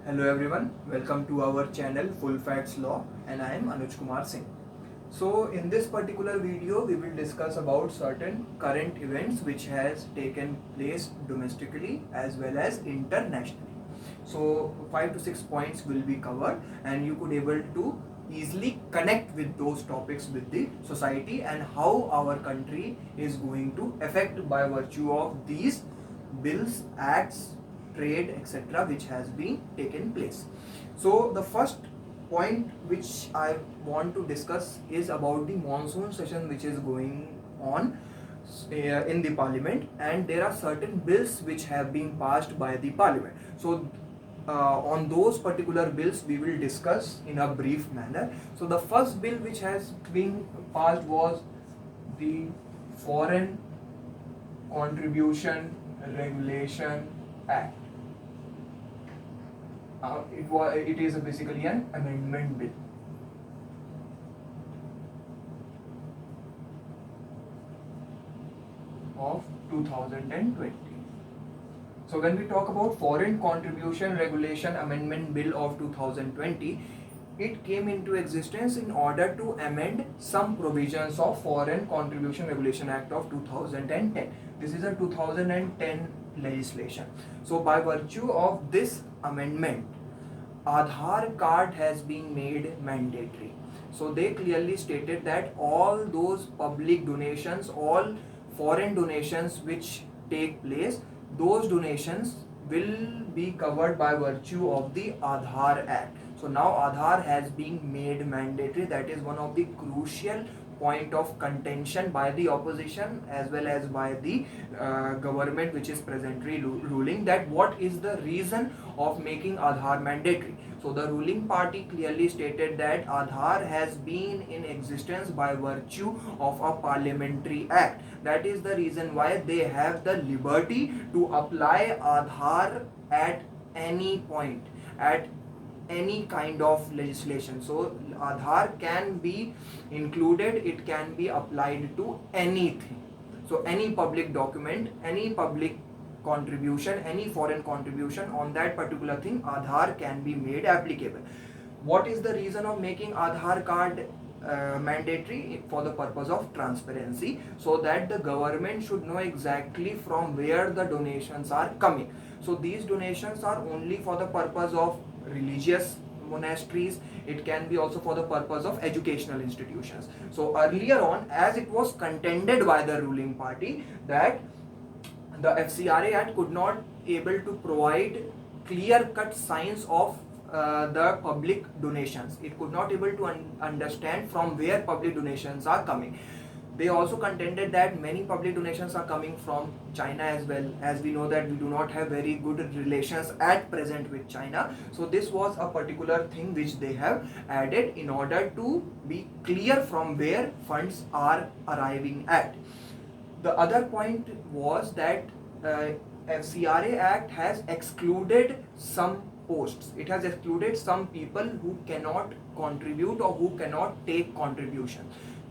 Hello everyone, welcome to our channel Full Facts Law and I am Anuj Kumar Singh. So in this particular video we will discuss about certain current events which has taken place domestically as well as internationally. So 5 to 6 points will be covered and you could able to easily connect with those topics with the society and how our country is going to affect by virtue of these bills, acts, trade, etc., which has been taken place. So the first point which I want to discuss is about the monsoon session which is going on in the parliament, and there are certain bills which have been passed by the parliament. So on those particular bills we will discuss in a brief manner. So the first bill which has been passed was the Foreign Contribution Regulation Act. It is basically an amendment bill of 2020. So when we talk about Foreign Contribution Regulation Amendment Bill of 2020, it came into existence in order to amend some provisions of Foreign Contribution Regulation Act of 2010. This is a 2010 legislation. So by virtue of this amendment, Aadhaar card has been made mandatory. So they clearly stated that all those public donations, all foreign donations which take place, those donations will be covered by virtue of the Aadhaar Act. So now Aadhaar has been made mandatory. That is one of the crucial point of contention by the opposition as well as by the government which is presently ruling, that what is the reason of making Aadhaar mandatory. So the ruling party clearly stated that Aadhaar has been in existence by virtue of a parliamentary act. That is the reason why they have the liberty to apply Aadhaar at any point, at any kind of legislation. So Aadhaar can be included, it can be applied to anything. So any public document, any public contribution, any foreign contribution on that particular thing, Aadhaar can be made applicable. What is the reason of making Aadhaar card mandatory? For the purpose of transparency, so that the government should know exactly from where the donations are coming. So these donations are only for the purpose of religious monasteries, it can be also for the purpose of educational institutions. So earlier on, as it was contended by the ruling party that the FCRA Act could not able to provide clear cut signs of the public donations, it could not able to understand from where public donations are coming. They also contended that many public donations are coming from China as well, as we know that we do not have very good relations at present with China. So this was a particular thing which they have added in order to be clear from where funds are arriving at. The other point was that FCRA Act has excluded some posts. It has excluded some people who cannot contribute or who cannot take contribution.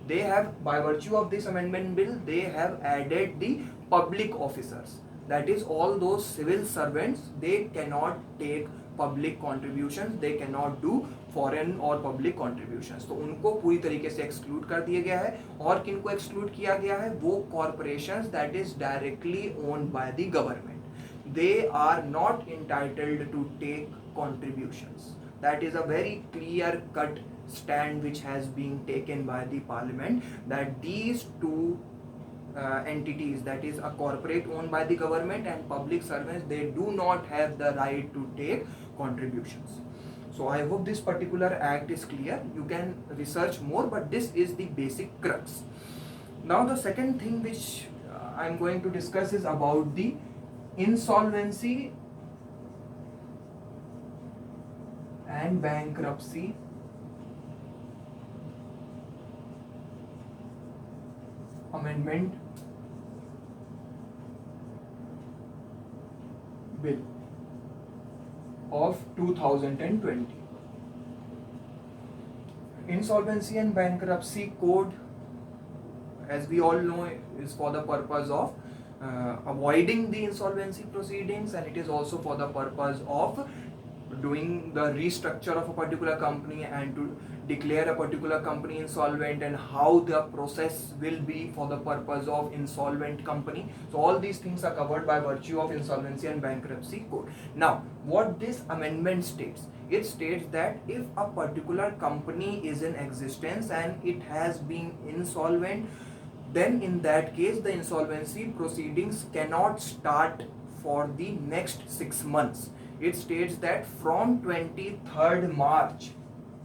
They have, by virtue of this amendment bill, they have added the public officers. That is, all those civil servants, they cannot take public contributions, they cannot do foreign और public contributions, तो उनको पूरी तरीके से exclude कर दिया गया है. और किनको एक्सक्लूड किया गया है? वो corporations that is directly owned by the government. They are not entitled to take contributions. That is a very clear cut stand which has been taken by the parliament, that these two entities, that is a corporate owned by the government and public servants, they do not have the right to take contributions. So I hope this particular act is clear. You can research more, but this is the basic crux. Now the second thing which I'm going to discuss is about the Insolvency and Bankruptcy Amendment Bill of 2020. Insolvency and Bankruptcy Code, as we all know, is for the purpose of avoiding the insolvency proceedings, and it is also for the purpose of doing the restructure of a particular company and to declare a particular company insolvent, and how the process will be for the purpose of insolvent company. So all these things are covered by virtue of Insolvency and Bankruptcy Code. Now, what this amendment states, it states that if a particular company is in existence and it has been insolvent, then in that case the insolvency proceedings cannot start for the next 6 months. It states that from 23rd March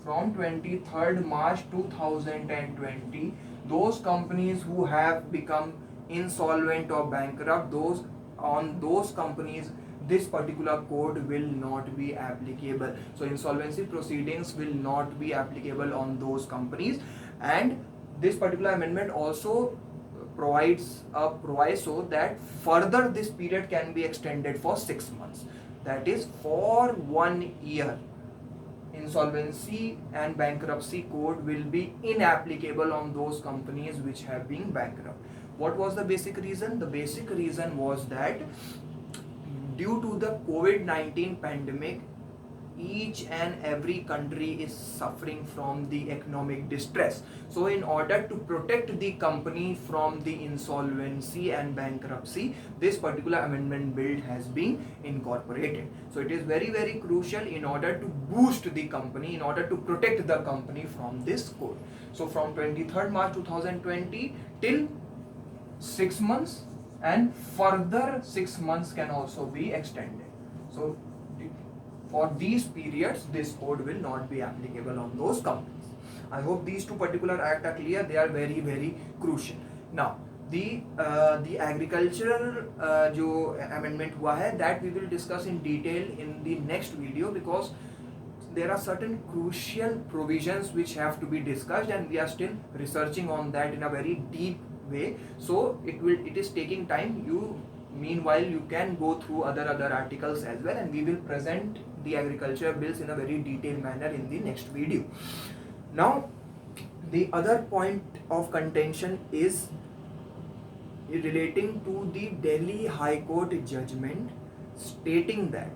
2020, those companies who have become insolvent or bankrupt, those companies, this particular code will not be applicable. So insolvency proceedings will not be applicable on those companies. And this particular amendment also provides a proviso that further this period can be extended for 6 months, that is for 1 year. Insolvency and Bankruptcy Code will be inapplicable on those companies which have been bankrupt. What was the basic reason? The basic reason was that due to the COVID-19 pandemic, each and every country is suffering from the economic distress. So in order to protect the company from the insolvency and bankruptcy, this particular amendment bill has been incorporated. So it is very, very crucial in order to boost the company, in order to protect the company from this code. So from 23rd March 2020 till 6 months, and further 6 months can also be extended. So for these periods, this code will not be applicable on those companies. I hope these two particular acts are clear. They are very, very crucial. Now, the agricultural जो amendment हुआ है, that we will discuss in detail in the next video, because there are certain crucial provisions which have to be discussed, and we are still researching on that in a very deep way. So it is taking time. Meanwhile, you can go through other articles as well, and we will present the agriculture bills in a very detailed manner in the next video. Now, the other point of contention is relating to the Delhi High Court judgment stating that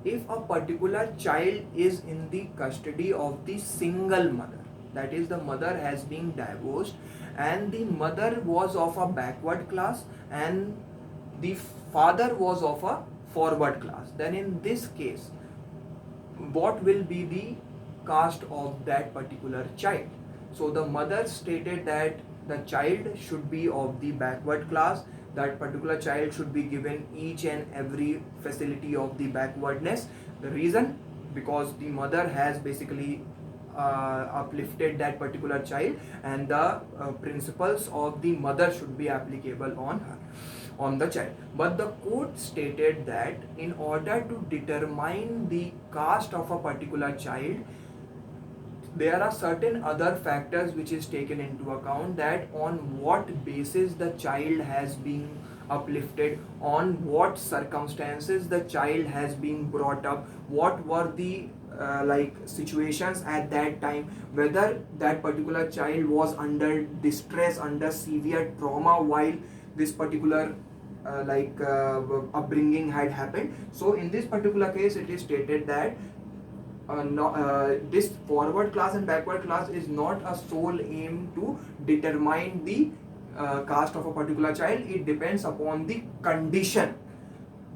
if a particular child is in the custody of the single mother, that is, the mother has been divorced and the mother was of a backward class and the father was of a forward class, then in this case, what will be the caste of that particular child? So the mother stated that the child should be of the backward class, that particular child should be given each and every facility of the backwardness. The reason, because the mother has basically uplifted that particular child, and the principles of the mother should be applicable on her, on the child. But the court stated that in order to determine the caste of a particular child, there are certain other factors which is taken into account, that on what basis the child has been uplifted, on what circumstances the child has been brought up, what were the situations at that time, whether that particular child was under distress, under severe trauma while this particular upbringing had happened. So in this particular case, it is stated that this forward class and backward class is not a sole aim to determine the caste of a particular child. It depends upon the condition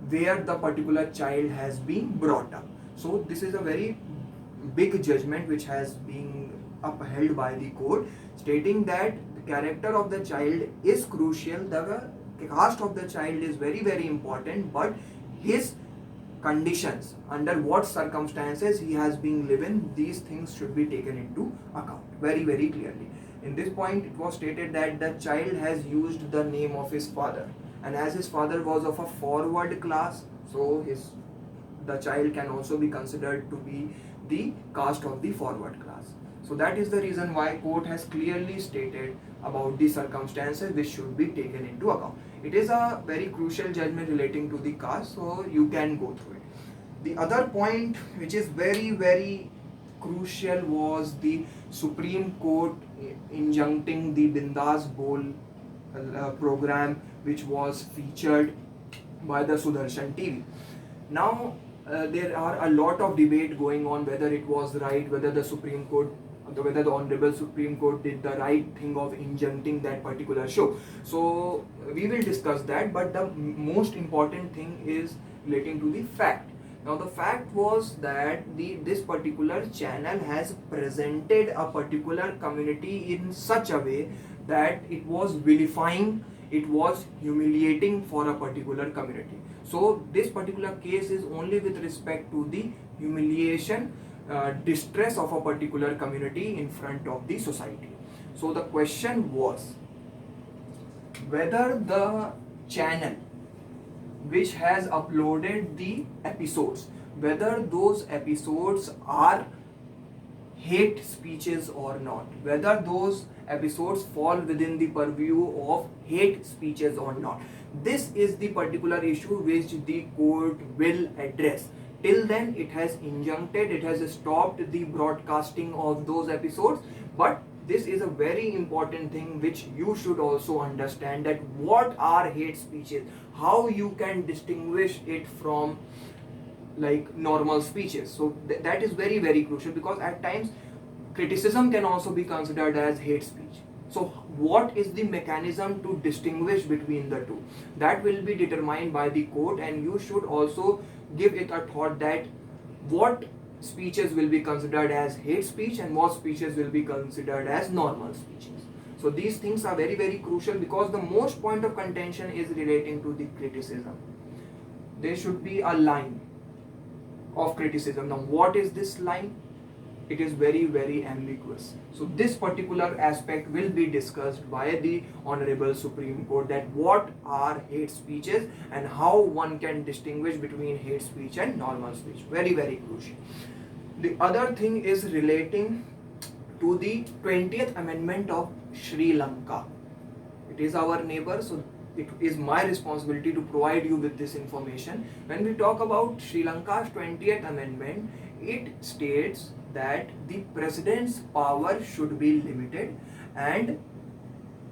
where the particular child has been brought up. So this is a very big judgment which has been upheld by the court, stating that the character of the child is crucial, the caste of the child is very, very important, but his conditions, under what circumstances he has been living, these things should be taken into account very, very clearly. In this point, it was stated that the child has used the name of his father, and as his father was of a forward class, so the child can also be considered to be the caste of the forward class. So that is the reason why court has clearly stated about the circumstances which should be taken into account. It is a very crucial judgment relating to the caste, so you can go through it. The other point which is very, very crucial was the Supreme Court injuncting the Bindas Bowl program which was featured by the Sudarshan TV. Now, there are a lot of debate going on whether it was right, whether the Supreme Court, whether the Honorable Supreme Court did the right thing of injuncting that particular show. So we will discuss that, but the most important thing is relating to the fact. Now the fact was that this particular channel has presented a particular community in such a way that it was vilifying, it was humiliating for a particular community. So this particular case is only with respect to the humiliation, distress of a particular community in front of the society. So the question was whether the channel which has uploaded the episodes, whether those episodes are hate speeches or not, whether those episodes fall within the purview of hate speeches or not. This is the particular issue which the court will address. Till then it has injuncted, it has stopped the broadcasting of those episodes, but this is a very important thing which you should also understand, that what are hate speeches, how you can distinguish it from like normal speeches. So that is very, very crucial, because at times criticism can also be considered as hate speech. So what is the mechanism to distinguish between the two? That will be determined by the court, and you should also give it a thought that what speeches will be considered as hate speech and what speeches will be considered as normal speeches. So these things are very, very crucial, because the most point of contention is relating to the criticism. There should be a line of criticism. Now what is this line? It is very, very ambiguous. So this particular aspect will be discussed by the Honorable Supreme Court, that what are hate speeches and how one can distinguish between hate speech and normal speech. Very, very crucial. The other thing is relating to the 20th Amendment of Sri Lanka. It is our neighbor, so it is my responsibility to provide you with this information. When we talk about Sri Lanka's 20th Amendment, it states that the president's power should be limited, and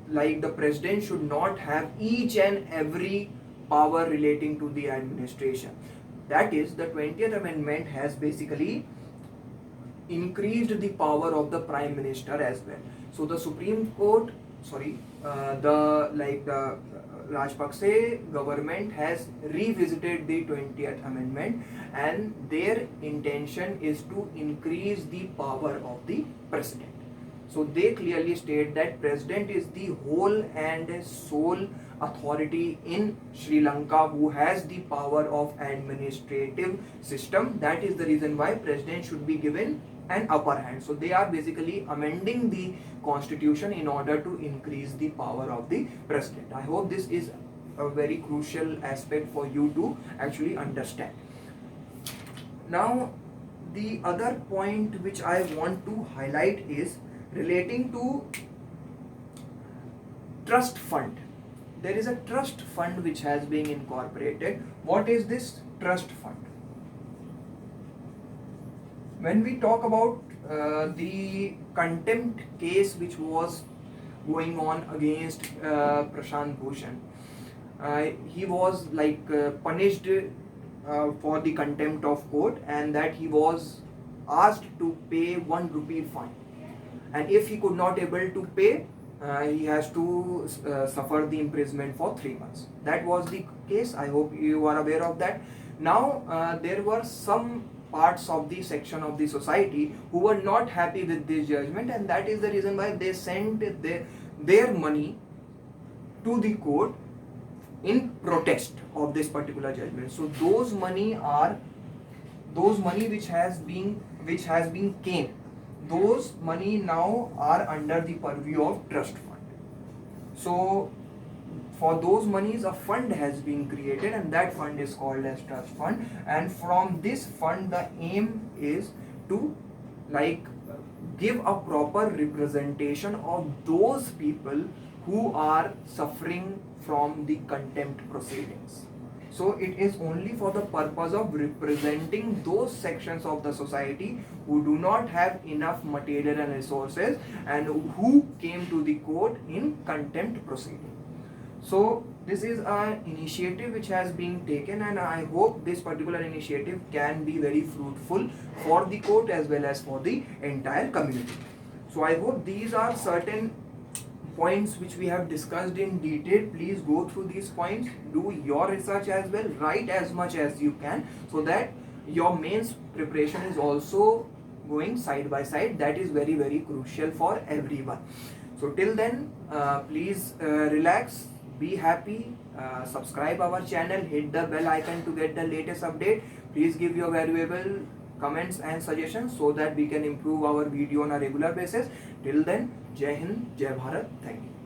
like the president should not have each and every power relating to the administration. That is, the 20th Amendment has basically increased the power of the Prime Minister as well. So the Supreme Court, the Rajpaksa government has revisited the 20th Amendment, and their intention is to increase the power of the president. So they clearly state that president is the whole and sole authority in Sri Lanka who has the power of administrative system. That is the reason why president should be given an upper hand. So they are basically amending the constitution in order to increase the power of the president. I hope this is a very crucial aspect for you to actually understand. Now the other point which I want to highlight is relating to trust fund. There is a trust fund which has been incorporated. What is this trust fund? When we talk about the contempt case which was going on against Prashant Bhushan, he was punished for the contempt of court, and that he was asked to pay 1 rupee fine, and if he could not able to pay, he has to suffer the imprisonment for 3 months. That was the case. I hope you are aware of that. Now there were some parts of the section of the society who were not happy with this judgment, and that is the reason why they sent their money to the court in protest of this particular judgment. So those money which has been came, those money now are under the purview of trust fund. So for those monies a fund has been created, and that fund is called as trust fund, and from this fund the aim is to give a proper representation of those people who are suffering from the contempt proceedings. So it is only for the purpose of representing those sections of the society who do not have enough material and resources and who came to the court in contempt proceeding. So this is an initiative which has been taken, and I hope this particular initiative can be very fruitful for the court as well as for the entire community. So I hope these are certain points which we have discussed in detail. Please go through these points, do your research as well, write as much as you can, so that your mains preparation is also going side by side. That is very, very crucial for everyone. So till then, please relax, be happy, subscribe our channel, hit the bell icon to get the latest update. Please give your valuable comments and suggestions so that we can improve our video on a regular basis. Till then, Jai Hind, Jai Bharat. Thank you.